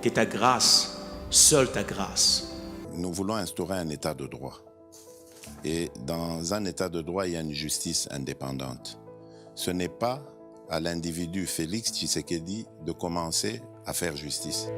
que ta grâce, seule ta grâce. Nous voulons instaurer un état de droit. Et dans un état de droit, il y a une justice indépendante. Ce n'est pas à l'individu Félix Tshisekedi de commencer à faire justice.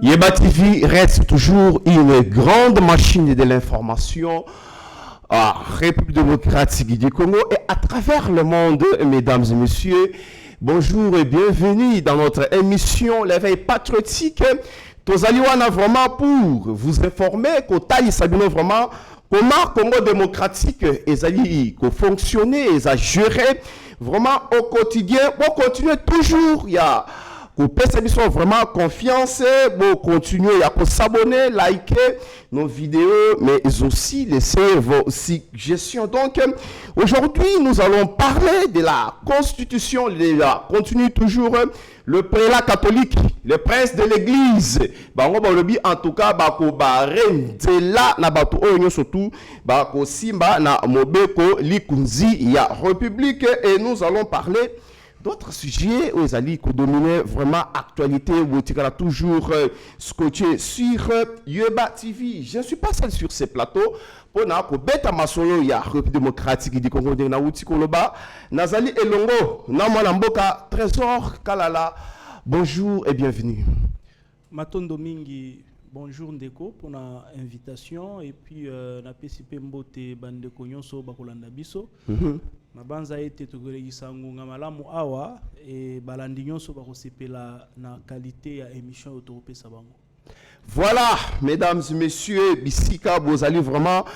Yeba TV reste toujours une grande machine de l'information à République démocratique du Congo et à travers le monde, mesdames et messieurs. Bonjour et bienvenue dans notre émission L'éveil patriotique. Tozaliwana vraiment pour vous informer qu'au taille Sabino vraiment comment Congo démocratique est fonctionner, est gérer vraiment au quotidien. On continue toujours, il y a pour personnes vraiment confiance, pour continuer à s'abonner, liker nos vidéos, mais aussi laisser vos suggestions. Donc, aujourd'hui, nous allons parler de la Constitution. Continue toujours le prélat catholique, le prince de l'Église. En tout cas, surtout, Simba na Mobeko Likunzi ya République, et nous allons parler d'autres sujets où ils allaient dominer vraiment actualité, où tu as toujours scotché sur Yeba TV. Je ne suis pas seul sur ces plateaux. Pour na ko beta masoyo ya République démocratique du Congo de na wuti koloba nazali elongo na mwana mboka Trésor Kalala. Bonjour et bienvenue. Matondo mingi, bonjour Ndeko pour la invitation, et puis na PCP Mbote bandeko nyonso bakolanda biso. Mabanza ete tokolekisa ngunga malamu awa et balandi nyonso bakosepela na qualité ya émission autoropesa bango. Voilà, mesdames et messieurs, Bissika, vous allez vraiment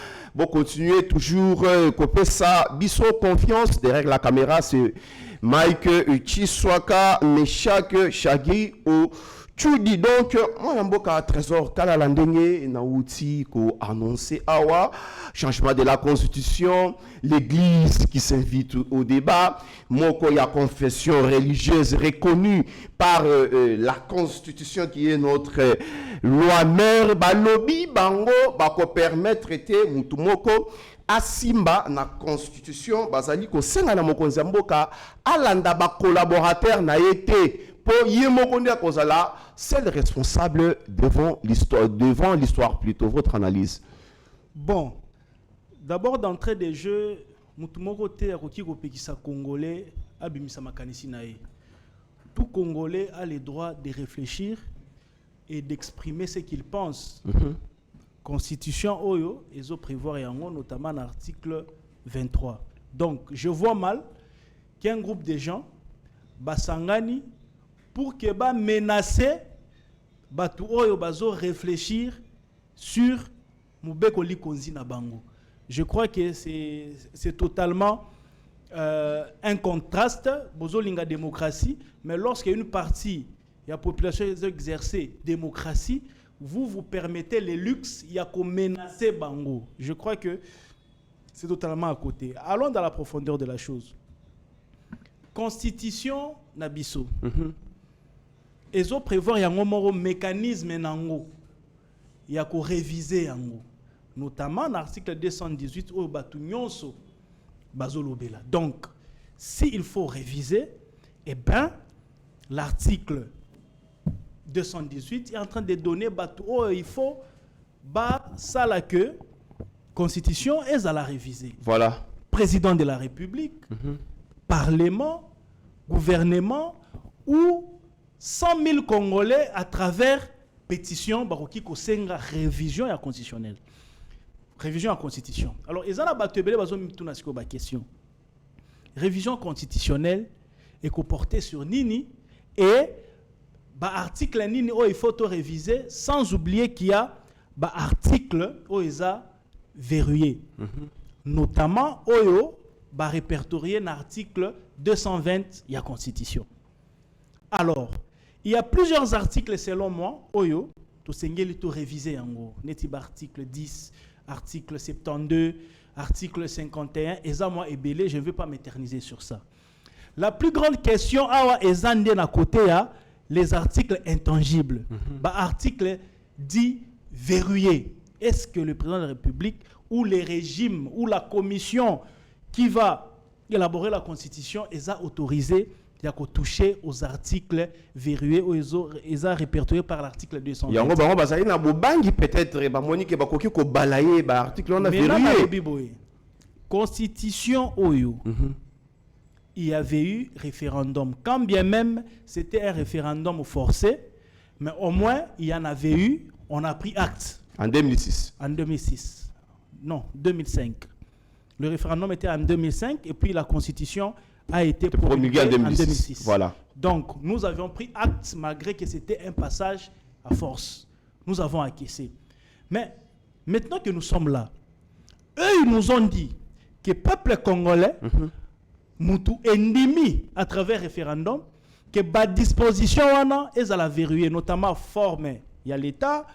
continuer toujours couper ça. Bisso confiance derrière la caméra, c'est Mike Chiswaka, Meshak Shagi ou Tchudi. Donc, moi, un trésor Kalalandenge, Naouti, ko annoncé Awa, changement de la constitution, l'église qui s'invite au débat, Moko ya confession religieuse reconnue par la constitution qui est notre loi mère, Balobi, Bango, Bako permettre traiter Mutumoko. Asimba na constitution, Bazali ko senga na mokonzi mboka, alanda ba collaborateur na été. C'est le responsable devant l'histoire plutôt. Votre analyse? Bon, d'abord d'entrée des jeux, Mutumoko te akoki kopekisa Congolais abimisa makanisi nae. Tout Congolais a le droit de réfléchir et d'exprimer ce qu'il pense. Constitution Oyo, ils ont prévoir yango, notamment l'article 23. Donc, je vois mal qu'un groupe de gens, Basangani, pour que ba menacer batu oyo bazo réfléchir sur Mubeko Likonzi na bango. Je crois que c'est totalement un contraste bozo linga démocratie, mais lorsqu'il y a une partie de la population qui exerce démocratie, vous permettez les luxes, il y a qu'on menacer bango. Je crois que c'est totalement à côté. Allons dans la profondeur de la chose. Constitution Nabiso. Ils ont prévu un mécanisme nango. Il y a qu'à réviser yango. Notamment l'article 218 au Batunyonso Bazolobela. Donc, s'il faut réviser, eh bien, l'article 218 est en train de donner il faut ça la que constitution est à la réviser. Voilà. Président de la République, Parlement, gouvernement ou 100 000 Congolais à travers pétition Baroki Kosenga révision constitutionnelle. révision à la constitution. Alors, ils ont la question. Révision constitutionnelle est comportée sur Nini et article Nini il faut réviser sans oublier qu'il y a article où ils ont verrouillé. Notamment Oyo répertorié l'article 220 de la constitution. Alors, il y a plusieurs articles selon moi Oyo to sengeli to réviser en gros. Neti article 10, article 72, article 51, et ça, moi, je ne veux pas m'éterniser sur ça. La plus grande question, à côté, les articles intangibles. Article dit verrouillé. Est-ce que le président de la République ou les régimes ou la commission qui va élaborer la Constitution est autorisé à toucher aux articles verrouillés ou ils ont répertoriés par l'article 220. Il y a peut-être Constitution Oyo. Il y avait eu référendum. Quand bien même c'était un référendum forcé, mais au moins il y en avait eu, on a pris acte. En 2006. En 2006. Non, 2005. Le référendum était en 2005 et puis la Constitution a été promulguée en 2006. Voilà. Donc, nous avions pris acte malgré que c'était un passage à force. Nous avons acquiescé. Mais maintenant que nous sommes là, eux, ils nous ont dit que le peuple congolais, Moutou endémie à travers référendum, que la disposition est à la verrouiller, notamment forme, il y a l'État,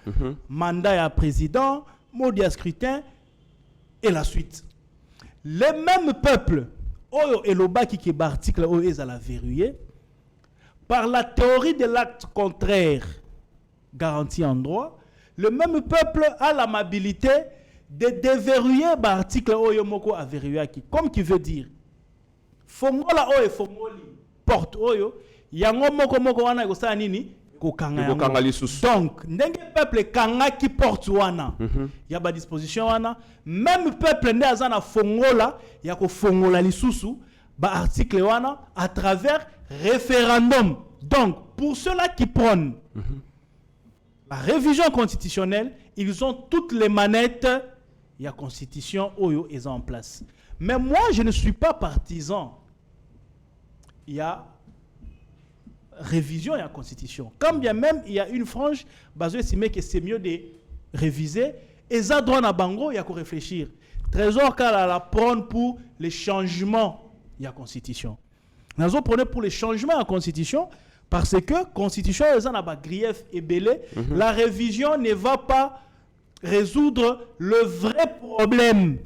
mandat, il y a président, mode à scrutin, et la suite. Les mêmes peuples, et le bas qui est l'article est à la verrouiller, par la théorie de l'acte contraire garanti en droit, le même peuple a l'amabilité de déverrouiller l'article Oyomoko à verrouiller, comme qui veut dire Fongola Oye Fongoli porte Oyo, Yango Moko Moko wana gosa nini kokanga. Donc, ndenge peuple kanga qui porte wana, ya ba disposition wana, même peuple ne azana fongola, ya ko fongola lisusu, ba article wana à travers référendum. Donc, pour ceux-là qui prônent la révision constitutionnelle, ils ont toutes les manettes, il y a constitution Oyo est en place. Mais moi, je ne suis pas partisan. Il y a révision et la constitution. Quand bien même il y a une frange, basée estimer que c'est mieux de réviser, et ça doit na bango, il y a qu'à réfléchir. Trésor car la prône pour les changements, il y a constitution. Nous prenons pour les changements à la constitution parce que la constitution est un grief et belé. La révision ne va pas résoudre le vrai problème.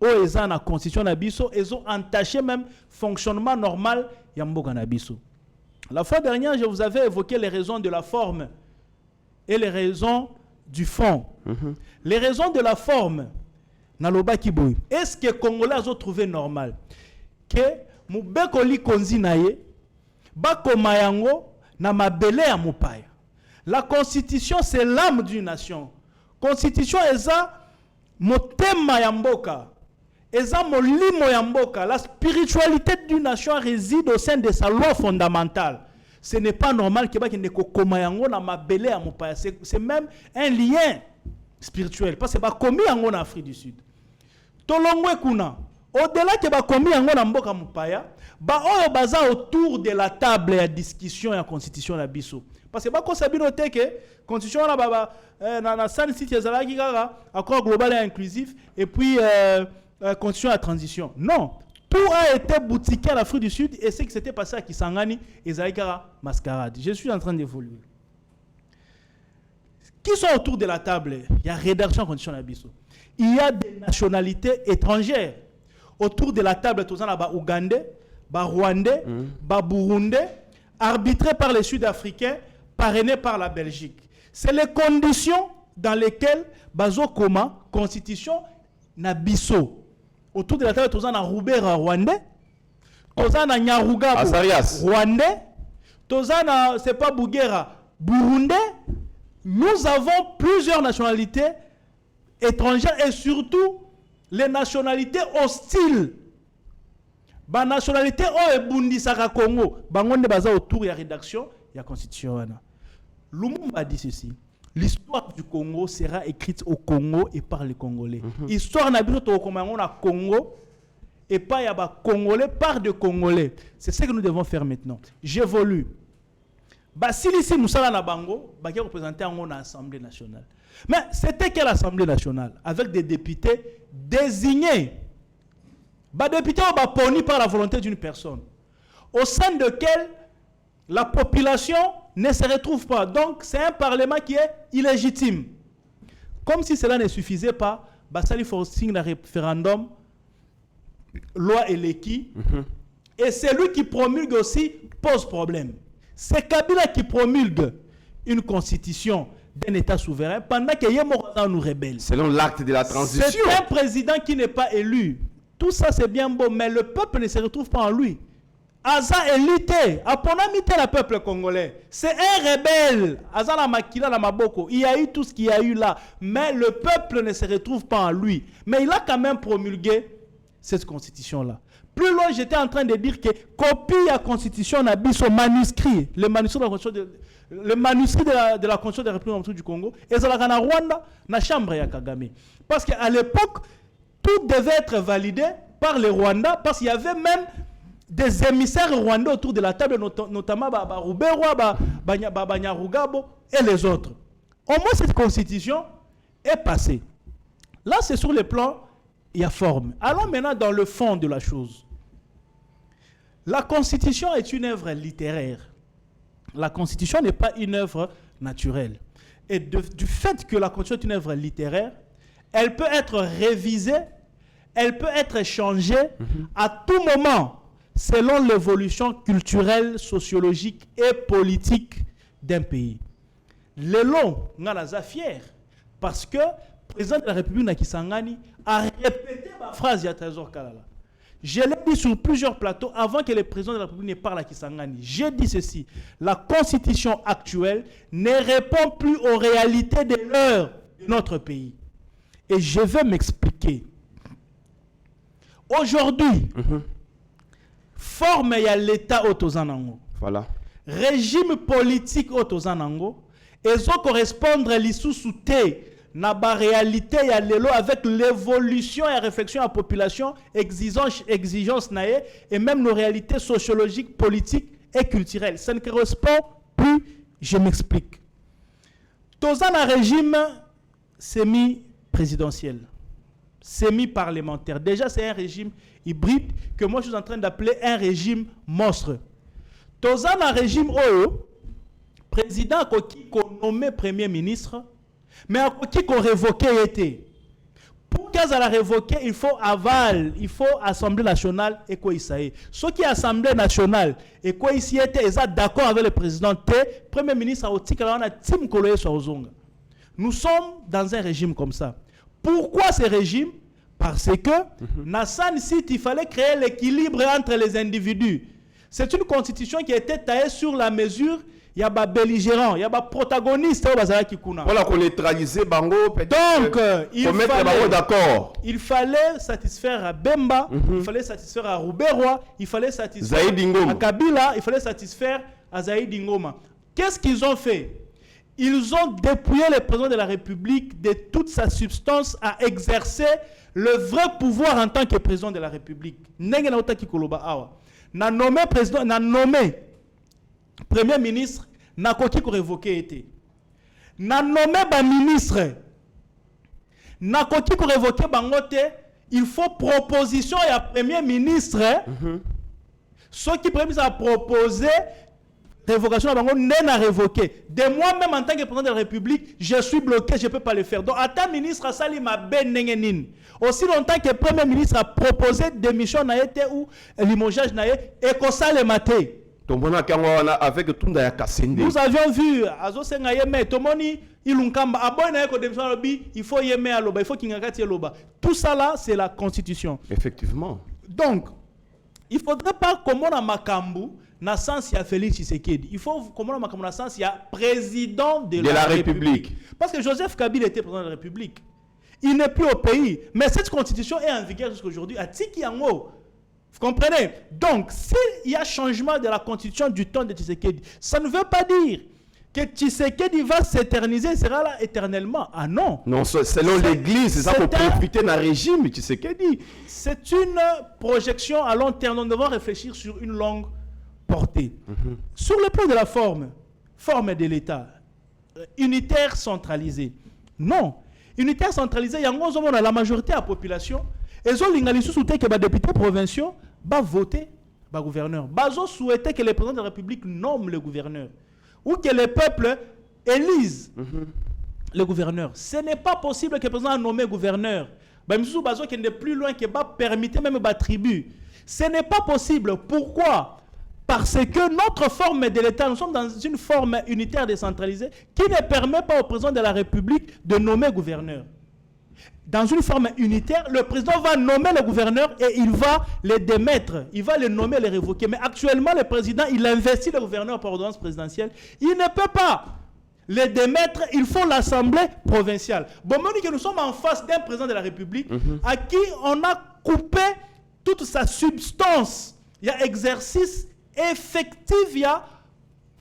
Ils ont la constitution nabiso, ils ont entaché même fonctionnement normal yamboka nabiso. La fois dernière, je vous avais évoqué les raisons de la forme et les raisons du fond. Les raisons de la forme, naloba kiboy. Est-ce que les Congolais ont trouvé normal que mubekoli konzi naye bakoma yango na mabele ya mupaya? La constitution c'est l'âme d'une nation. Constitution eza motema ya mboka. Eza molimo ya mboka. La spiritualité d'une nation réside au sein de sa loi fondamentale. Ce n'est pas normal que baki neko koma yango na mabele ya mupaya. C'est même un lien spirituel parce que ba komi yango na Afrique du Sud. Tolongwe kuna au-delà que ba komi yango na mboka mupaya, ba oyo baza autour de la table ya discussion ya constitution na biso. Parce que ba ko sabino te que constitution na baba na san site ezalaki kaka accord global et inclusif et puis constitution à transition. Non, tout a été boutiqué à l'Afrique du Sud et ce qui s'était passé à Kisangani ezalaki kaka mascarade. Je suis en train d'évoluer. Qui sont autour de la table? Il y a rédaction de constitution na biso. Il y a des nationalités étrangères autour de la table. Tous en Ougandais, Rwandais, Burundais, arbitrés par les Sud-Africains, parrainés par la Belgique. C'est les conditions dans lesquelles Bazo Koma, constitution Nabiso. Autour de la table, tous en Roubera Rwandais, tous en Nyaruga Rwandais, tous en c'est pas Bougera Burundais. Nous avons plusieurs nationalités étrangères et surtout les nationalités hostiles. La nationalité au Bundisaka Congo, bangonde baza autour de la rédaction, il y a constitution. Lumumba dit ceci. l'histoire du Congo sera écrite au Congo et par les Congolais. Histoire n'a pas au Congo et pas y a Congolais par des Congolais. C'est ce que nous devons faire maintenant. J'évolue. Si ici nous sommes à Bango, qui est représenté en Assemblée nationale. Mais c'était quelle Assemblée nationale? Avec des députés désignés. Députés poni par la volonté d'une personne. Au sein de quel la population ne se retrouve pas. Donc, c'est un parlement qui est illégitime. Comme si cela ne suffisait pas, il faut signer un référendum, loi Eleki, et celui qui promulgue aussi pose problème. C'est Kabila qui promulgue une constitution d'un État souverain pendant que Yemorana nous rebelle. Selon l'acte de la transition. C'est un président qui n'est pas élu. Tout ça, c'est bien beau, mais le peuple ne se retrouve pas en lui. Aza élité, aponamité le peuple congolais. C'est un rebelle. Aza la makila la maboko. Il y a eu tout ce qu'il y a eu là. Mais le peuple ne se retrouve pas en lui. Mais il a quand même promulgué cette constitution-là. Plus loin, j'étais en train de dire que copie la constitution n'a bis au manuscrit. Le manuscrit de la constitution de la constitution de la République du Congo. Et ça l'a Rwanda, na chambre ya Kagame. Parce qu'à l'époque, tout devait être validé par les Rwandais. Parce qu'il y avait même des émissaires rwandais autour de la table, notamment Ruberwa, Banyarugabo et les autres. Au moins, cette constitution est passée. Là, c'est sur le plan, il y a forme. Allons maintenant dans le fond de la chose. La constitution est une œuvre littéraire. La constitution n'est pas une œuvre naturelle. Et du fait que la constitution est une œuvre littéraire, elle peut être révisée, elle peut être changée à tout moment, selon l'évolution culturelle, sociologique et politique d'un pays. Le long, on a fier parce que le président de la République Nakisangani a répété ma phrase il y a Trésor Kalala. Je l'ai dit sur plusieurs plateaux avant que le président de la République ne parle à Kisangani. J'ai dit ceci, la constitution actuelle ne répond plus aux réalités de l'heure de notre pays. Et je vais m'expliquer. Aujourd'hui, forme il y a l'État autozanango. Voilà. Régime politique autozanango. Et ça correspondre à l'issue-souté na ba réalité ya lelo avec l'évolution et la réflexion à la population, exigence nae et même nos réalités sociologiques, politiques et culturelles. Ça ne correspond plus, je m'explique. Tozan un régime semi-présidentiel, semi-parlementaire. Déjà, c'est un régime hybride que moi je suis en train d'appeler un régime monstre. Tozan un régime président qui nommé premier ministre, mais qui qu'on révoqué était. Pour qu'elle la révoquer, il faut aval, il faut Assemblée nationale et quoi ça est. Ceux qui Assemblée nationale et quoi ici était, ils sont d'accord avec le président premier ministre nous sommes dans un régime comme ça. Pourquoi ce régime? Parce que Nassan Site, il fallait créer l'équilibre entre les individus. C'est une constitution qui était taillée sur la mesure. Il y a des belligérants, il y a des protagonistes. Voilà qu'on neutraliser Bango. Donc, il fallait satisfaire à Bemba, il fallait satisfaire à Ruberwa, il fallait satisfaire à Kabila, il fallait satisfaire à Zaïd Ngoma. Qu'est-ce qu'ils ont fait? Ils ont dépouillé le président de la République de toute sa substance à exercer le vrai pouvoir en tant que président de la République. Na nommé président, na nommé premier ministre, n'a koki ko révoqué été. Na nommé ba ministre, n'a koki ko révoqué bangote, il faut proposition et à premier ministre. Ceux qui premier ministre a proposé révocation à bango n'est pas révoqué. De moi-même en tant que président de la République, je suis bloqué, je ne peux pas le faire. Donc, à ta ministre, Sali ma ben nengenin. Aussi longtemps que le premier ministre a proposé démission naïté ou limogeage naïté, et qu'on s'est le maté. Nous avions vu, Azo Sengayeme, Tomoni, Ilunkamba, Aboyna ko démission lobi, il faut yeme à loba, il faut qu'il ngakati loba. Tout ça là, c'est la constitution. Effectivement. Donc, il ne faudrait pas comme on a Makambu, na sens il y a Félix Tshisekedi. Il faut comme on a Makambu, na sens il y a président de la République. Parce que Joseph Kabila était président de la République. Il n'est plus au pays. Mais cette constitution est en vigueur jusqu'à aujourd'hui à Tikiango. Vous comprenez? Donc, s'il y a changement de la constitution du temps de Tshisekedi, ça ne veut pas dire que Tshisekedi va s'éterniser, sera là éternellement. Ah non. Non, selon l'Église, c'est ça pour profiter d'un régime, Tshisekedi. C'est une projection à long terme. Nous devons réfléchir sur une longue portée. Sur le plan de la forme de l'État, unitaire centralisé. Non. Unitaire centralisé, il y a la majorité de la population. Et ils ont que les députés provinciaux vont voter le gouverneur. Ils ont souhaité que le président de la République nomme le gouverneur. Ou que le peuple élise le gouverneur. Ce n'est pas possible que le président nomme le gouverneur. Qui n'est plus loin que permettre même la tribu. Ce n'est pas possible. Pourquoi? Parce que notre forme de l'État, nous sommes dans une forme unitaire décentralisée qui ne permet pas au président de la République de nommer gouverneur. Dans une forme unitaire, le président va nommer le gouverneur et il va le démettre. Il va le nommer, le révoquer. Mais actuellement, le président, il investit le gouverneur par ordonnance présidentielle. Il ne peut pas le démettre. Il faut l'Assemblée provinciale. Bon, on dit que nous sommes en face d'un président de la République à qui on a coupé toute sa substance. Il y a exercice effectif, il y a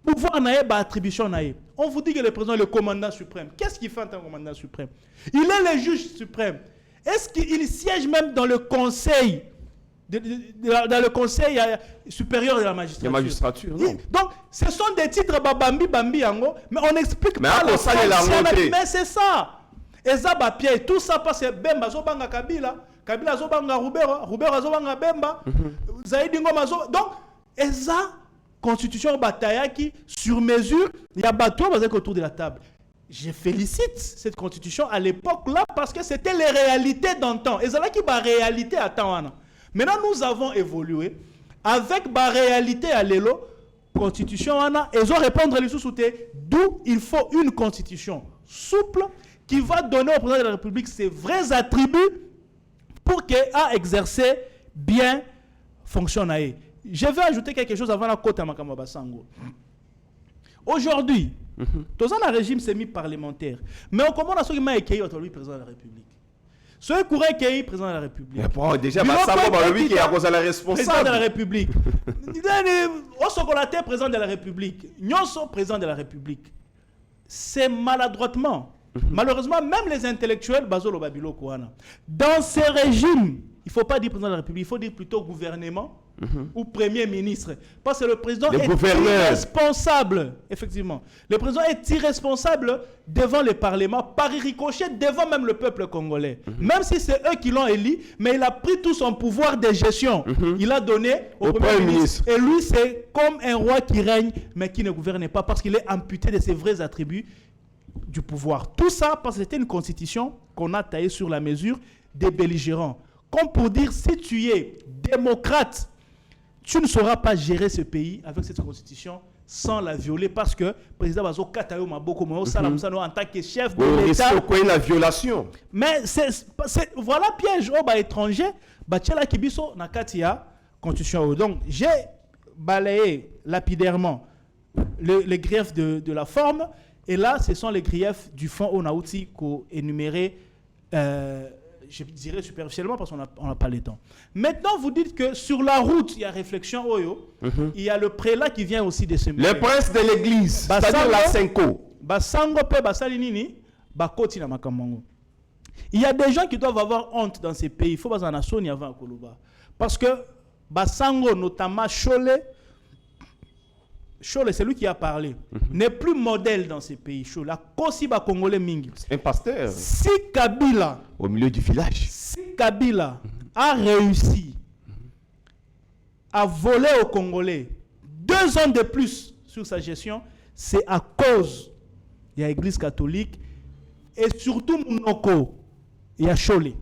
pouvoir, attribution. On vous dit que le président est le commandant suprême. Qu'est-ce qu'il fait en tant que commandant suprême? Il est le juge suprême. Est-ce qu'il siège même dans le conseil, dans le conseil supérieur de la magistrature? Non. Donc, ce sont des titres bambi, mais on n'explique pas le fonctionnement. Mais c'est ça. Et ça, tout ça passe Bemba, Zobanga Kabila, Kabila Zobanga Roubero Zobanga Bemba, Zaïdi Ngoma Zobanga. Donc, et ça, constitution Batayaki, sur mesure, il y a bateau autour de la table. Je félicite cette constitution à l'époque là parce que c'était les réalités d'antan. Et c'est là qui va réalité à temps. Maintenant, nous avons évolué avec la réalité à l'élo, constitution et ont répondre les sous-soutés, d'où il faut une constitution souple qui va donner au président de la République ses vrais attributs pour qu'il a exercé bien fonctionner. Je vais ajouter quelque chose avant la côte à Makamba Basango. Aujourd'hui, dans un régime semi-parlementaire, mais on commence à ce qui m'a écrit le président de la République. Ce qui est écrit président de la République. Déjà, Basango, lui qui est à cause de la responsable. Président de la République. Au secolaté, président de la République. Nous sommes président de la République. C'est maladroitement. Malheureusement, même les intellectuels, Bazolo Babilo Kouana. Dans ces régimes, il ne faut pas dire président de la République, il faut dire plutôt gouvernement. Ou premier ministre. Parce que le président est irresponsable. Effectivement. Le président est irresponsable devant le Parlement, par ricochet devant même le peuple congolais. Même si c'est eux qui l'ont élu, mais il a pris tout son pouvoir de gestion. Il a donné au premier ministre. Et lui, c'est comme un roi qui règne, mais qui ne gouverne pas parce qu'il est amputé de ses vrais attributs du pouvoir. Tout ça parce que c'était une constitution qu'on a taillée sur la mesure des belligérants. Comme pour dire, si tu es démocrate, tu ne sauras pas gérer ce pays avec cette constitution sans la violer parce que le président Bazo Katayo Maboko en tant que chef de l'État. C'est la violation. Mais voilà piège au étranger. Bachela Kibiso Nakatia constitution. Donc j'ai balayé lapidairement les griefs de la forme et là ce sont les griefs du fond au Naouti qu'on énuméré. Je dirais superficiellement parce qu'on n'a pas le temps. Maintenant, vous dites que sur la route, il y a réflexion, il y a le prélat qui vient aussi de ce milieu. Le prince de l'église, c'est-à-dire la Senko. Il y a des gens qui doivent avoir honte dans ces pays. Il faut pas en assumer avant Koluba. Parce que Basango, notamment Cholet, c'est lui qui a parlé, n'est plus modèle dans ces pays. La Kosiba Congolais Mingi. Un pasteur. Si Kabila, au milieu du village, a réussi à voler aux Congolais 2 ans de plus sur sa gestion, c'est à cause de l'Église catholique et surtout Mounoko et à Cholet.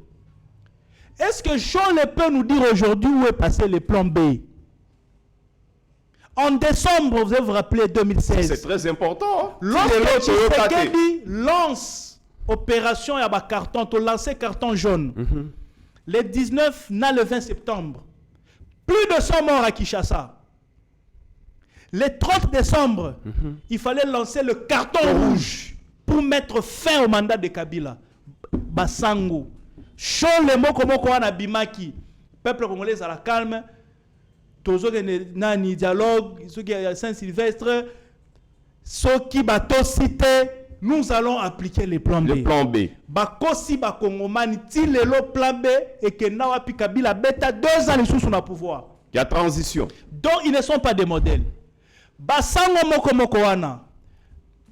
Est-ce que Cholet peut nous dire aujourd'hui où est passé le plan B? En décembre, vous vous rappelez 2016. C'est très important. Lorsque Tshisekedi lance opération à carton, tu lancé carton jaune. Le 19, le 20 septembre, plus de 100 morts à Kinshasa. Le 30 décembre, il fallait lancer le carton rouge pour mettre fin au mandat de Kabila. Basango. Chaud les mots comme on a Bimaki. Peuple congolais à la calme. Toujours nani dialogue, Saint-Sylvestre, Soki bato cité, nous allons appliquer les plans B. Le plan B. Bakosi bakongomani ti lelo plan B et que Nawapi Kabila beta 2 ans sous son pouvoir. Il y a transition. Donc ils ne sont pas des modèles. Basango moko moko wana.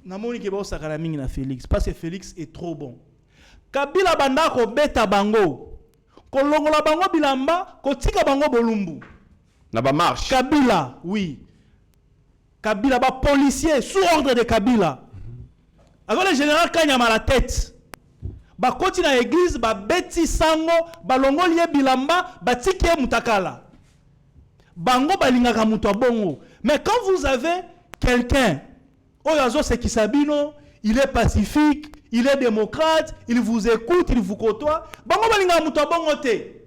Namoni ke ba sakala mingi na Félix parce que Félix est trop bon. Kabila banda ko beta bango. Ko longola bango bilamba, ko tika bango bolumbu. Na ba marche. Kabila, oui. Kabila ba policier sous ordre de Kabila. Avec le général Kanyama à la tête. Ba koti na église ba beti sango, ba longolie bilamba, ba tiki mutakala. Bango balingaka muto bongo. Mais quand vous avez quelqu'un, Oyazo Sekisabino, il est pacifique, il est démocrate, il vous écoute, il vous côtoie. Bango balingaka muto bongo te.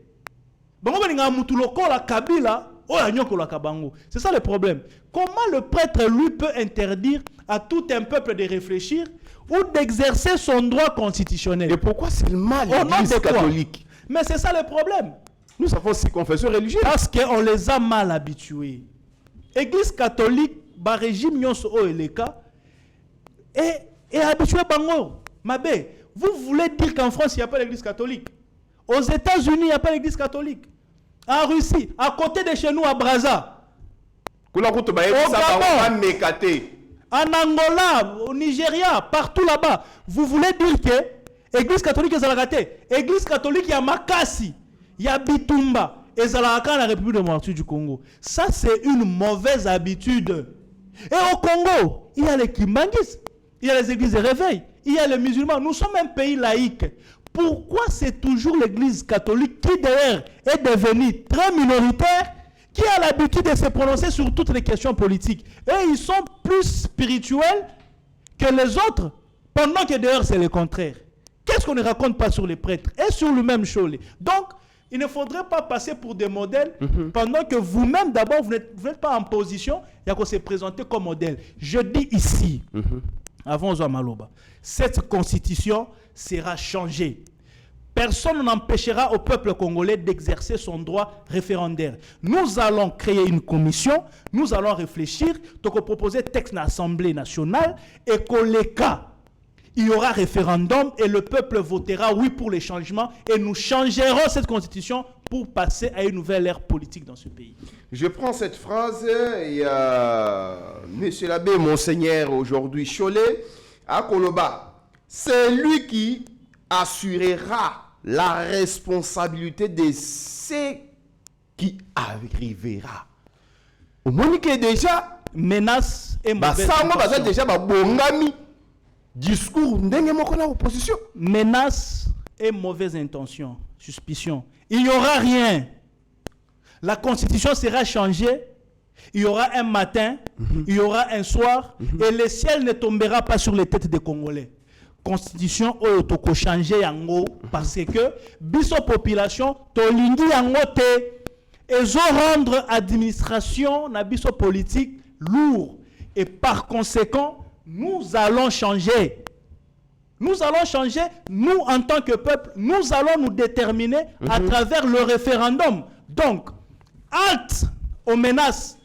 Bango balingaka muto lokola Kabila, oyanyoko la kabango. C'est ça le problème. Comment le prêtre lui peut interdire à tout un peuple de réfléchir ou d'exercer son droit constitutionnel? Et pourquoi seulement Au nom l'Église de quoi? catholique? Mais c'est ça le problème. Nous avons 6 confessions religieuses. Parce qu'on les a mal habitués. Église catholique, ba régime nyonso o eleka et habitué bango. Mabé, vous voulez dire qu'en France il n'y a pas l'église catholique? Aux États-Unis il n'y a pas l'église catholique. En Russie, à côté de chez nous à Brazza. Au Gabon, en Angola, au Nigeria, partout là-bas. Vous voulez dire que l'église catholique est Zalagate. L'église catholique, il y a Makassi, il y a Bitumba, et Zalagaka, la République démocratique du Congo. Ça, c'est une mauvaise habitude. Et au Congo, il y a les Kimbangis, il y a les églises de réveil, il y a les musulmans. Nous sommes un pays laïque. Pourquoi c'est toujours l'église catholique qui, d'ailleurs, est devenue très minoritaire, qui a l'habitude de se prononcer sur toutes les questions politiques? Et ils sont plus spirituels que les autres, pendant que d'ailleurs c'est le contraire. Qu'est-ce qu'on ne raconte pas sur les prêtres et sur le même Cholet? Donc, il ne faudrait pas passer pour des modèles pendant que vous-même, d'abord, vous n'êtes pas en position et qu'on se présenter comme modèle. Je dis ici, avant Maloba, cette constitution sera changée. Personne n'empêchera au peuple congolais d'exercer son droit référendaire. Nous allons créer une commission, nous allons réfléchir, donc proposer texte dans l'Assemblée nationale et qu'au cas, il y aura référendum et le peuple votera oui pour les changements et nous changerons cette constitution pour passer à une nouvelle ère politique dans ce pays. Je prends cette phrase et Monsieur l'abbé, Monseigneur aujourd'hui Cholet, à Koloba, c'est lui qui assurera la responsabilité de ce qui arrivera. Au moins que déjà menace et mauvaise intention. Déjà bongami discours ndenge moko na opposition. Menace et mauvaise intention, suspicion. Il n'y aura rien. La constitution sera changée. Il y aura un matin, il y aura un soir, et le ciel ne tombera pas sur les têtes des Congolais. Constitution autoko changer yango parce que biso population tolingi yango te ezo rendre administration na biso politique lourd et par conséquent nous allons changer. Nous allons changer, nous en tant que peuple, nous allons nous déterminer à travers le référendum. Donc, halte aux menaces,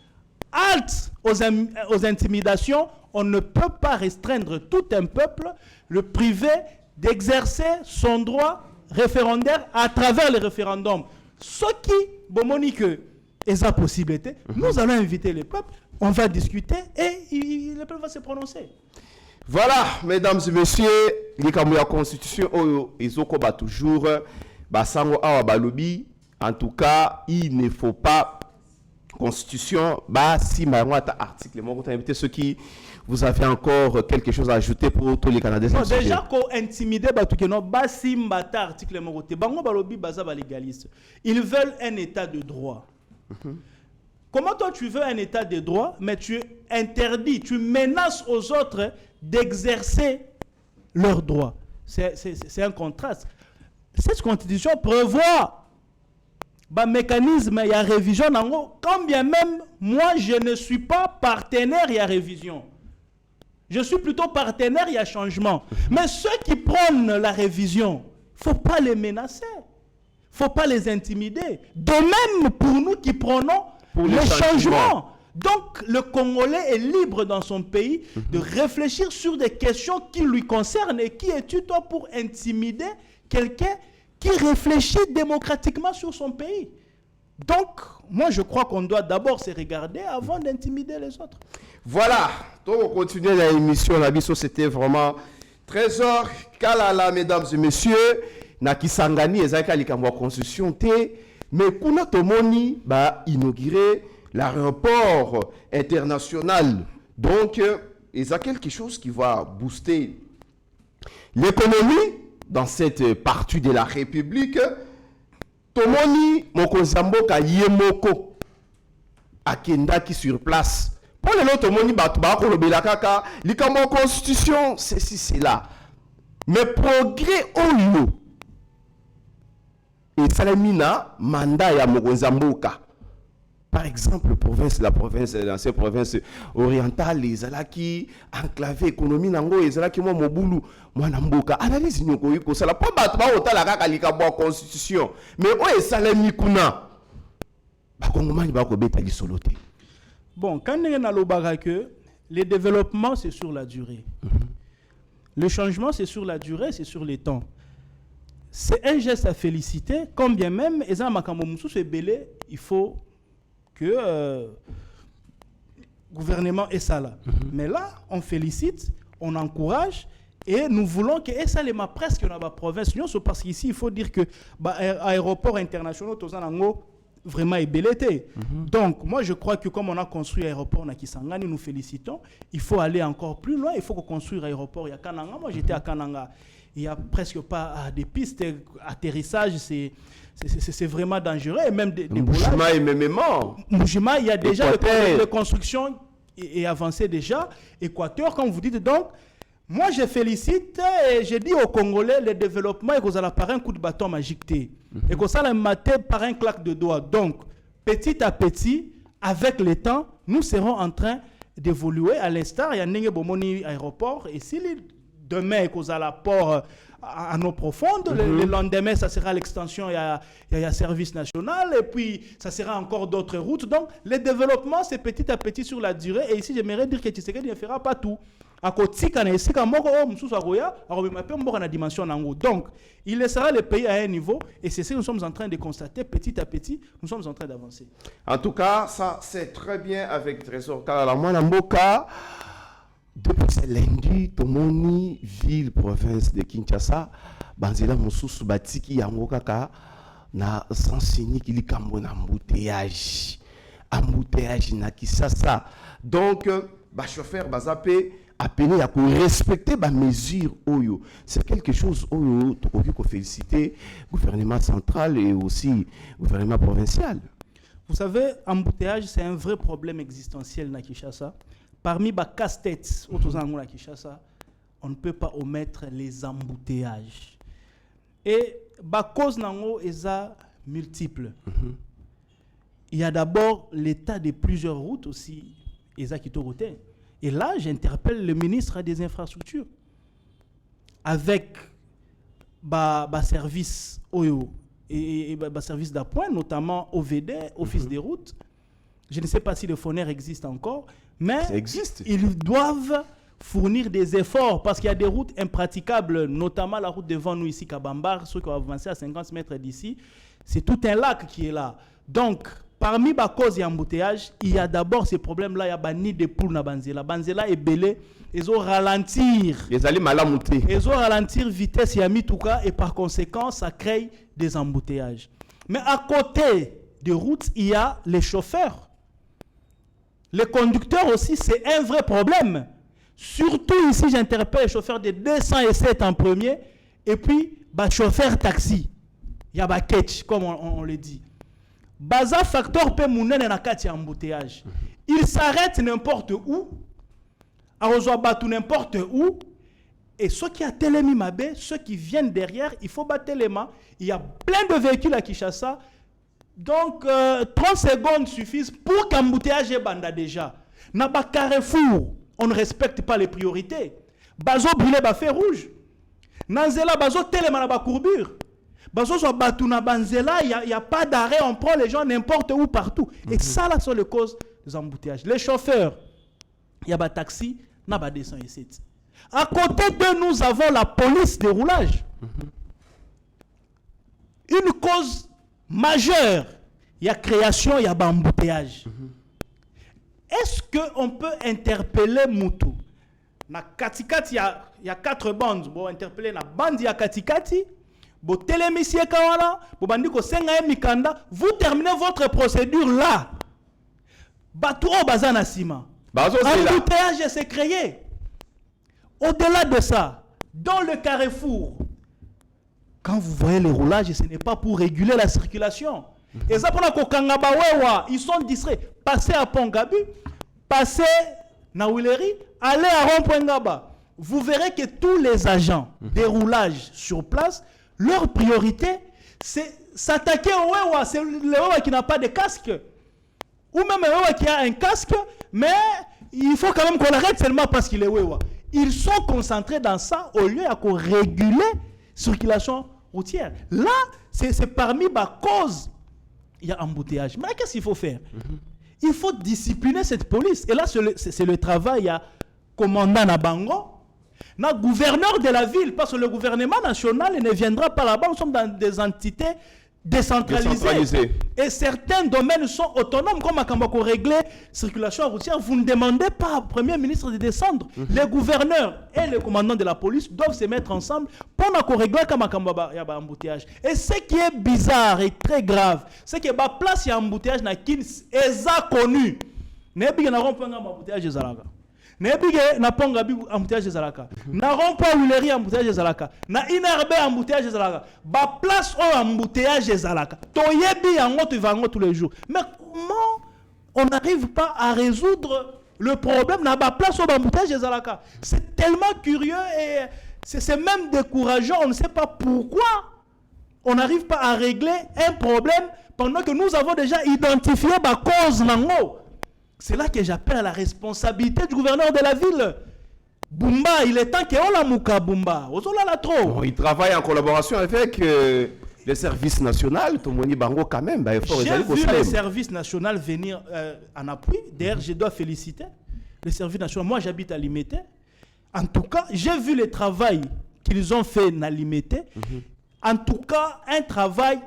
halte aux intimidations. On ne peut pas restreindre tout un peuple, le priver d'exercer son droit référendaire à travers le référendum. Ce qui, Bomonique, est sa possibilité, nous allons inviter le peuple, on va discuter et le peuple va se prononcer. Voilà, mesdames et messieurs, la constitution, ils ont toujours, basango awa balobi. En tout cas, il ne faut pas constitution, si article, ceux qui vous avez encore quelque chose à ajouter pour tous les Canadiens. Non, déjà qu'on intimide article ils veulent un état de droit. Comment toi tu veux un état de droit, mais tu interdis, tu menaces aux autres d'exercer leurs droits? C'est un contraste. Cette constitution prévoit mécanisme, il y a révision. Quand bien même, moi je ne suis pas partenaire, il y a révision. Je suis plutôt partenaire, il y a changement. Mais ceux qui prennent la révision, il ne faut pas les menacer. Il ne faut pas les intimider. De même pour nous qui prenons les changements. Donc, le Congolais est libre dans son pays de réfléchir sur des questions qui lui concernent. Et qui es-tu, toi, pour intimider quelqu'un qui réfléchit démocratiquement sur son pays? Donc, moi, je crois qu'on doit d'abord se regarder avant d'intimider les autres. Voilà, donc on continue l'émission. C'était vraiment Trésor Kalala, mesdames et messieurs. Nakisangani, ezaka likambo constitution te, mais kuna tomoni ba inaugurer l'aéroport international. Donc, il y a quelque chose qui va booster l'économie dans cette partie de la République. Tomoni Mokozamboka Yemoko Akenda qui sur place. Pour les autres, Tomoni Batubako Lobelakaka, likambo constitution, c'est là. Mais progrès au lieu. Et Salamina, mandat ya Mokozamboka. Par exemple, dans ces provinces orientales, les alaki enclavé économie nango, les alaki mo mobulu, mwanamboka. Analyse nyoko yiko sala pas batba otala kaka likambo constitution. Mais o esalemi kuna. Ba kongomani ba ko beta lisolote. Bon, quand on a l'obara que le développement c'est sur la durée. Le changement c'est sur la durée, c'est sur les temps. C'est un geste à féliciter, quand bien même ezan makambo musu se belé, il faut que le gouvernement est ça là. Mais là, on félicite, on encourage et nous voulons que ça les presque dans la province. Parce qu'ici, il faut dire que l'aéroport international, vraiment est belleté. Donc, moi, je crois que comme on a construit l'aéroport à Kisangani, nous félicitons. Il faut aller encore plus loin. Il faut qu'on construise l'aéroport à Kananga. Moi, j'étais à Kananga. Il n'y a presque pas des pistes. Atterrissage, c'est vraiment dangereux. Et même des Mbushima et Mbushima, il y a déjà le construction est avancée déjà. Équateur, comme vous dites. Donc, moi, je félicite et je dis aux Congolais, le développement, et qu'on a par un coup de bâton magique. Et qu'on a maté par un claque de doigts. Donc, petit à petit, avec le temps, nous serons en train d'évoluer. À l'instar, il y a un Bomoni aéroport. Et si demain, qu'on a la port à nos profondes, le lendemain, ça sera l'extension, il y a service national, et puis ça sera encore d'autres routes. Donc, le développement, c'est petit à petit sur la durée. Et ici, j'aimerais dire que Tshisekedi ne fera pas tout. Donc, il laissera le pays à un niveau, et c'est ce que nous sommes en train de constater. Petit à petit, nous sommes en train d'avancer. En tout cas, ça, c'est très bien avec Trésor Kalala Mwanamboka. Depuis ce lundi, Tomoni, ville, province de Kinshasa, Banzela Moussousou Batiki Yangokaka, na sensini qui likambo na embouteillage. Embouteillage na Kinshasa. Donc, ba chauffeur bazapé appelé à respecter ba mesure oyo. C'est quelque chose oyo tokoki ko féliciter gouvernement central et aussi gouvernement provincial. Vous savez, embouteillage c'est un vrai problème existentiel na Kinshasa. Parmi les casse-têtes, on ne peut pas omettre les embouteillages. Et les causes sont multiples. Il y a d'abord l'état de plusieurs routes aussi. Et là, j'interpelle le ministre des Infrastructures. Avec les services Oyo et les services d'appoint, notamment OVD, Office des routes. Je ne sais pas si le FONER existe encore, mais ils doivent fournir des efforts parce qu'il y a des routes impraticables, notamment la route devant nous ici, Kabambar, ceux qui ont avancé à 50 mètres d'ici. C'est tout un lac qui est là. Donc, parmi les causes et embouteillages, il y a d'abord ces problèmes-là. Il y a des nids de poules dans Banzela. Banzela est belé. Ils ont ralentir. Ils allaient malamouter. Ils ont ralentir vitesse Yamitouka et par conséquent, ça crée des embouteillages. Mais à côté des routes, il y a les chauffeurs. Les conducteurs aussi, c'est un vrai problème. Surtout ici, j'interpelle les chauffeurs de 207 en premier. Et puis, les chauffeurs taxi. Il y a des catch, comme on le dit. Baza facteur peut mouner dans la embouteillage. Ils s'arrêtent n'importe où. Arrosoir n'importe où. Et ceux qui ont télémi Mabé, ceux qui viennent derrière, il faut battre les mains. Il y a plein de véhicules à Kinshasa. Donc, 30 secondes suffisent pour qu'embouteillage est banda déjà. Dans le carrefour, on ne respecte pas les priorités. Bazo brûlé ba feu rouge. Nanzela bazo téléma ba courbure. Bazo so batu na banzela, il y a pas d'arrêt, on prend les gens n'importe où partout. Et ça là sont les causes embouteillages. Les chauffeurs, il y a des taxis, il y a des 207. À côté de nous avons la police des roulages. Une cause majeure, il y a création, il y a embouteillage. Est-ce qu'on peut interpeller Moutou? Na katikati, il y a 4 bandes. Bon, interpeller la bande, il y a katikati. Bon, télémissier kawana, bon, bandiko senga mikanda. Vous terminez votre procédure là. Batou bazana sima. Embouteillage s'est créé. Au-delà de ça, dans le carrefour, quand vous voyez les roulages, ce n'est pas pour réguler la circulation. Et ça, ils sont distraits. Passez à Pongabu, passez à Wileri, allez à Rond-Point-Ngaba. Vous verrez que tous les agents des roulages sur place, leur priorité, c'est s'attaquer au Wewa. C'est le Wewa qui n'a pas de casque. Ou même le Wewa qui a un casque, mais il faut quand même qu'on l'arrête seulement parce qu'il est Wewa. Ils sont concentrés dans ça au lieu de réguler la circulation routière. Là, c'est parmi les causes. Il y a embouteillage. Mais qu'est-ce qu'il faut faire? Il faut discipliner cette police. Et là, c'est le travail. Il y a commandant Nabango, le gouverneur de la ville, parce que le gouvernement national ne viendra pas là-bas. Nous sommes dans des entités décentralisées. Et certains domaines sont autonomes, comme quand on régler la circulation routière. Vous ne demandez pas au Premier ministre de descendre. Les gouverneurs et les commandants de la police doivent se mettre ensemble pour régler le embouteillage. Et ce qui est bizarre et très grave, c'est que la place de embouteillage est connue. Il y a un embouteillage de Zalaga. Na ponga bi embouteillage de Zalaka. Na rompa Wileri embouteillage de Zalaka. Na Inarbe embouteillage de Zalaka. Ba place au embouteillage de Zalaka. Toyebi yango tu vas tous les jours. Mais comment on n'arrive pas à résoudre le problème na ba place au embouteillage de Zalaka? C'est tellement curieux et c'est même décourageant. On ne sait pas pourquoi on n'arrive pas à régler un problème pendant que nous avons déjà identifié la cause nango. C'est là que j'appelle à la responsabilité du gouverneur de la ville. Bumba, il est temps qu'on la mouka Bumba. Bon, il travaille en collaboration avec le service national. Tomoni Bango quand même. J'ai vu le service national venir en appui. D'ailleurs, je dois féliciter le service national. Moi, j'habite à Limete. En tout cas, j'ai vu le travail qu'ils ont fait à Limete. En tout cas, un travail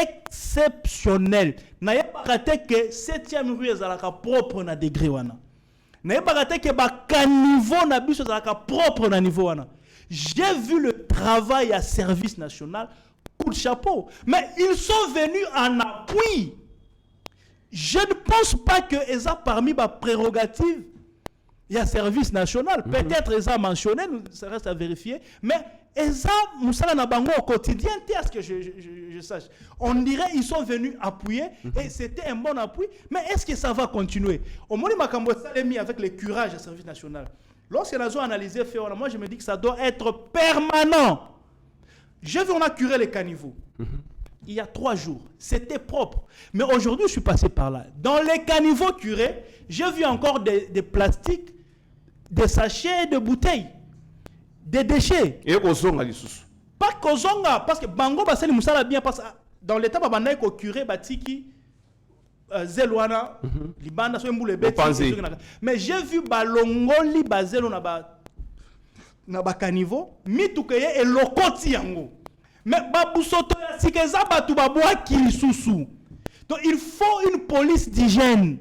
exceptionnel. N'ayez pas raté que 7e rue est propre na degré wana. N'ayez pas raté que ba caniveau na biso est propre na niveau wana. J'ai vu le travail à service national, coup de chapeau. Mais ils sont venus en appui. Je ne pense pas que ça parmi ma prérogative. Il y a service national. Peut-être ça mentionné, ça reste à vérifier. Mais ça, Moussala Nabango au quotidien, est-ce que je sache? On dirait qu'ils sont venus appuyer et c'était un bon appui. Mais est-ce que ça va continuer? Au moment où Makambo s'est mis avec le curage du service national, lorsque nous avons analysé, moi je me dis que ça doit être permanent. J'ai vu, on a curé les caniveaux. Il y a 3 jours. C'était propre. Mais aujourd'hui, je suis passé par là. Dans les caniveaux curés, j'ai vu encore des plastiques, des sachets, de bouteilles, des déchets. Et pas Kozonga, parce que Bango Baseli Moussala bien, parce que dans l'état Babanaï ko curé Batiki, Zelwana, Libanda, Soemboule Beti. Mais j'ai vu Balongoli Bazelo na ba caniveau, Mitukeye et Lokoti Yango. Mais Babousoto Sikeza Batu Baboua Kilisusu. Donc il faut une police d'hygiène.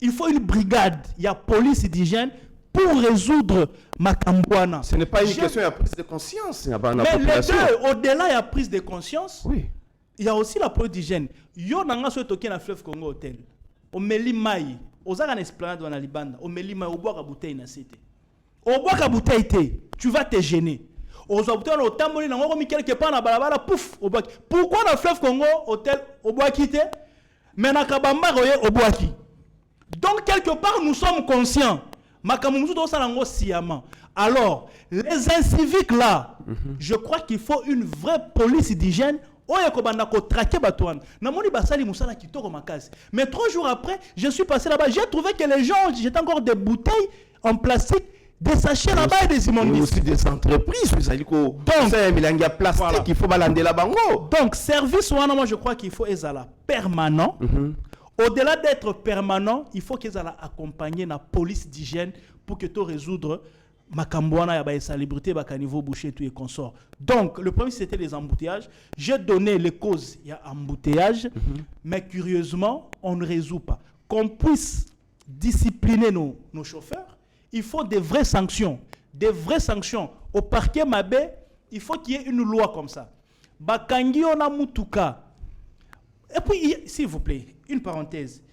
Il faut une brigade. Il y a police d'hygiène pour résoudre Makambouana. Ce n'est pas une question, il y a prise de conscience. Mais les deux, au-delà, il y a prise de conscience. Oui. Il y a aussi la police d'hygiène. Yo nanga so toke na fleuve Congo Hotel. O meli mai. Ozaka na esplanade wana libanda. O meli mai, o bois ka bouteille na cité. O bois ka bouteille té. Tu vas te gêner. Ozo bouteille au tamboli na ngoko mi quelque part na balabala pouf au bois. Pourquoi na fleuve Congo Hotel au bois quitté? Mais na kabamba roye au bois qui. Donc quelque part nous sommes conscients. Alors, les inciviques là, je crois qu'il faut une vraie police d'hygiène. Mais 3 jours après, je suis passé là-bas. J'ai trouvé que les gens jetaient encore des bouteilles en plastique, des sachets là-bas et des immondices. Aussi des entreprises. Donc, il y a plastique, voilà. Il faut balander là-bas. Donc, service, moi je crois qu'il faut être là permanent. Au-delà d'être permanent, il faut qu'ils aient accompagné la police d'hygiène pour que tu résoudre Makambouana, la salubrité, le niveau boucher, tout et consort. Donc, le premier, c'était les embouteillages. J'ai donné les causes, il y a embouteillage, mais curieusement, on ne résout pas. Qu'on puisse discipliner nos chauffeurs, il faut des vraies sanctions. Des vraies sanctions. Au parquet Mabé, il faut qu'il y ait une loi comme ça. Bakangi, on a Mutuka. Et puis, s'il vous plaît, une parenthèse.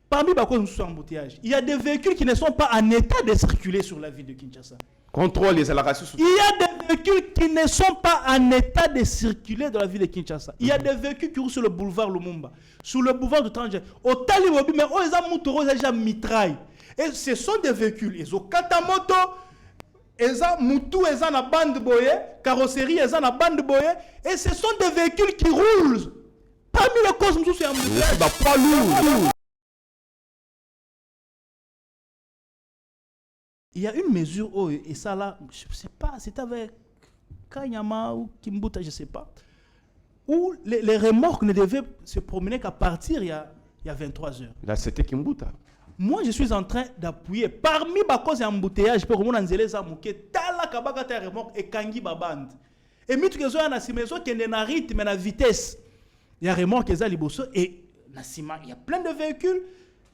Parmi les embouteillages, il y a des véhicules qui ne sont pas en état de circuler sur la ville de Kinshasa. Contrôle les allocations. Il y a des véhicules qui ne sont pas en état de circuler dans la ville de Kinshasa. Il y a des véhicules qui roulent sur le boulevard Lumumba, sur le boulevard de Tanger. Au Talibobi, mais ils ont déjà mitraille. Et ce sont des véhicules. Ils ont katamoto, ils ont moutou, ils ont la bande boye, carrosserie, ils ont la bande boye. Et ce sont des véhicules qui roulent. Parmi les causes, nous sommes pas lourd. Il y a une mesure, et ça là, je ne sais pas, c'est avec Kanyama ou Kimbuta, je ne sais pas, où les remorques ne devaient se promener qu'à partir il y a 23 heures. Là, c'était Kimbuta. Moi, je suis en train d'appuyer. Parmi les causes d'embouteillage, je peux remonter dans les amouquets, tala kabaka ta remorque et kangi baband. Et mitu kezo ya nasimezo kende na rythme na vitesse. Il y a remorque eza liboso et nasima, il y a plein de véhicules.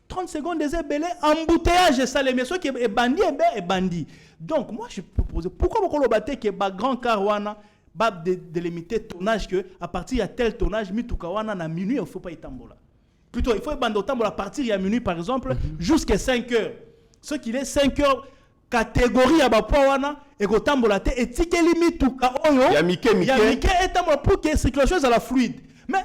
30 secondes des ébélés, embouteillage, ça, les messieurs qui est bandit, et bandit. Donc, moi, je propose, pourquoi vous avez que les grands carouana, de limiter tonnage, que à partir de tel tonnage, mitoukawana, à minuit, il ne faut pas y tambola. Plutôt, il faut y bando tambola à partir de minuit, par exemple, jusqu'à 5 heures. Ce qui est 5 heures, catégorie à bapoana, et go tambola, et tike limite tout kaoyo, Yamike, et tambola pour que la circulation soit fluide. Mais,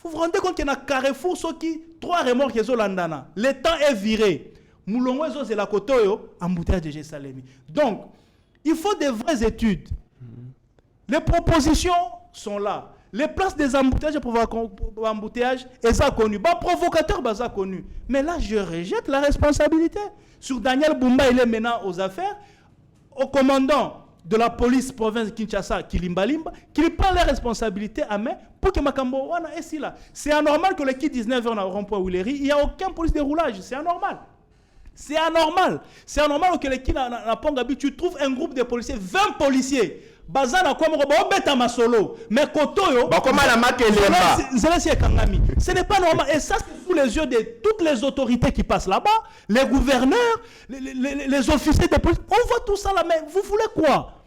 vous vous rendez compte qu'il y a un carrefour, qui 3 remorques qui sont là. Le temps est viré. Moulongo est la côte, embouteillage de Gessalemi. Donc, il faut des vraies études. Les propositions sont là. Les places des embouteillages pour embouteillage, elles sont connues. Bah, provocateur, bah, ça connu. Mais là, je rejette la responsabilité. Sur Daniel Bumba, il est maintenant aux affaires. Au commandant de la police province de Kinshasa, Kilimbalimba, qu'il prend les responsabilités à main pour que Makambo wana est là. C'est anormal que l'équipe 19 heures dans le rond-point Willery, il n'y a aucun police de roulage. C'est anormal. C'est anormal. C'est anormal que l'équipe n'a pas tu trouves un groupe de policiers, 20 policiers. Bazana quoi mon solo. Mais Kotoyo. Ce n'est pas normal. Et ça, c'est sous les yeux de toutes les autorités qui passent là-bas, les gouverneurs, les officiers de police. On voit tout ça là, mais vous voulez quoi?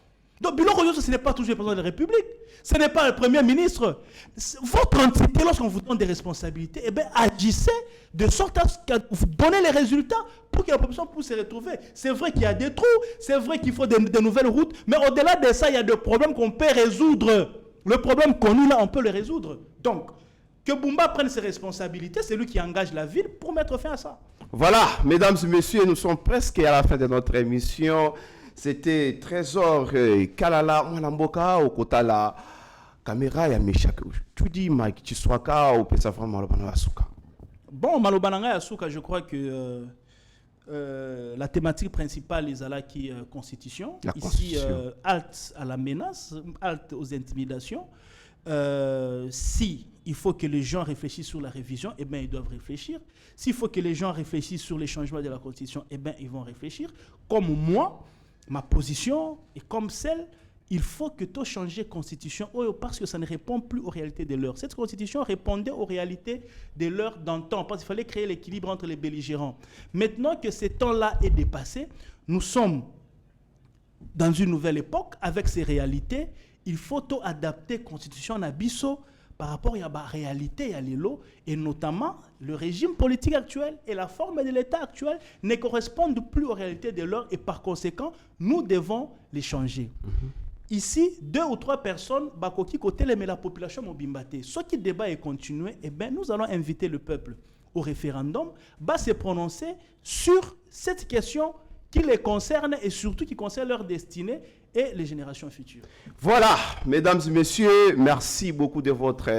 Donc, Bilon Royo, ce n'est pas toujours le président de la République. Ce n'est pas le Premier ministre. Votre entité, lorsqu'on vous donne des responsabilités, eh bien, agissez de sorte à ce que vous donnez les résultats pour que la population puisse se retrouver. C'est vrai qu'il y a des trous, c'est vrai qu'il faut de nouvelles routes, mais au-delà de ça, il y a des problèmes qu'on peut résoudre. Le problème connu là, on peut le résoudre. Donc, que Bumba prenne ses responsabilités, c'est lui qui engage la ville pour mettre fin à ça. Voilà, mesdames et messieurs, nous sommes presque à la fin de notre émission. C'était Trésor Kalala Mwanamboka au kota la caméra ya Meshak. Tu dis Mike Chiswaka ou Pesa vraiment Malobana Yasuka. Bon, Malobana Yasuka, je crois que la thématique principale est la Constitution. Ici, halte à la menace, halte aux intimidations. Si il faut que les gens réfléchissent sur la révision, eh bien, ils doivent réfléchir. S'il faut que les gens réfléchissent sur les changements de la Constitution, eh bien, ils vont réfléchir. Comme moi, ma position est comme celle, il faut que tu changes la Constitution parce que ça ne répond plus aux réalités de l'heure. Cette Constitution répondait aux réalités de l'heure d'antan, parce qu'il fallait créer l'équilibre entre les belligérants. Maintenant que ce temps-là est dépassé, nous sommes dans une nouvelle époque avec ces réalités. Il faut adapter la Constitution à Bisso par rapport à la réalité, à l'élo, et notamment le régime politique actuel et la forme de l'État actuel ne correspondent plus aux réalités de l'heure et par conséquent, nous devons les changer. Ici, 2 ou 3 personnes, bakoki côté mais la population mobimbate. Ce qui débat est continué, eh bien, nous allons inviter le peuple au référendum, va se prononcer sur cette question qui les concerne et surtout qui concerne leur destinée et les générations futures. Voilà, mesdames et messieurs, merci beaucoup de votre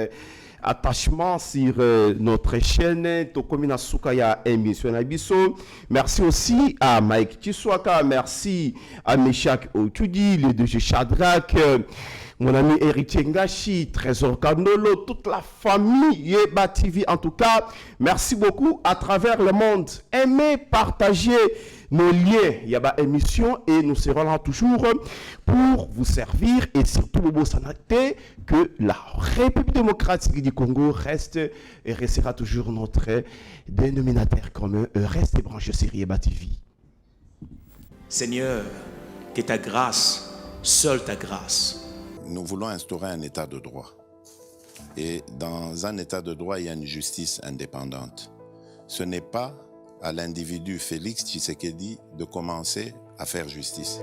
attachement sur notre chaîne Tokomina Sukaya émission Nabiso. Merci aussi à Mike Chiswaka, merci à Meshak Otudi, les deux Shadrach. mon ami Héritier Ngachi, Trésor Kandolo, toute la famille Yeba TV en tout cas. Merci beaucoup à travers le monde. Aimez, partagez nos liens Yaba émission et nous serons là toujours pour vous servir et surtout Bobo Sanate que la République démocratique du Congo reste et restera toujours notre dénominateur commun. Restez branchés sur Yeba TV. Seigneur, que ta grâce, seule ta grâce, Nous voulons instaurer un état de droit. Et dans un état de droit, il y a une justice indépendante. Ce n'est pas à l'individu Félix Tshisekedi de commencer à faire justice.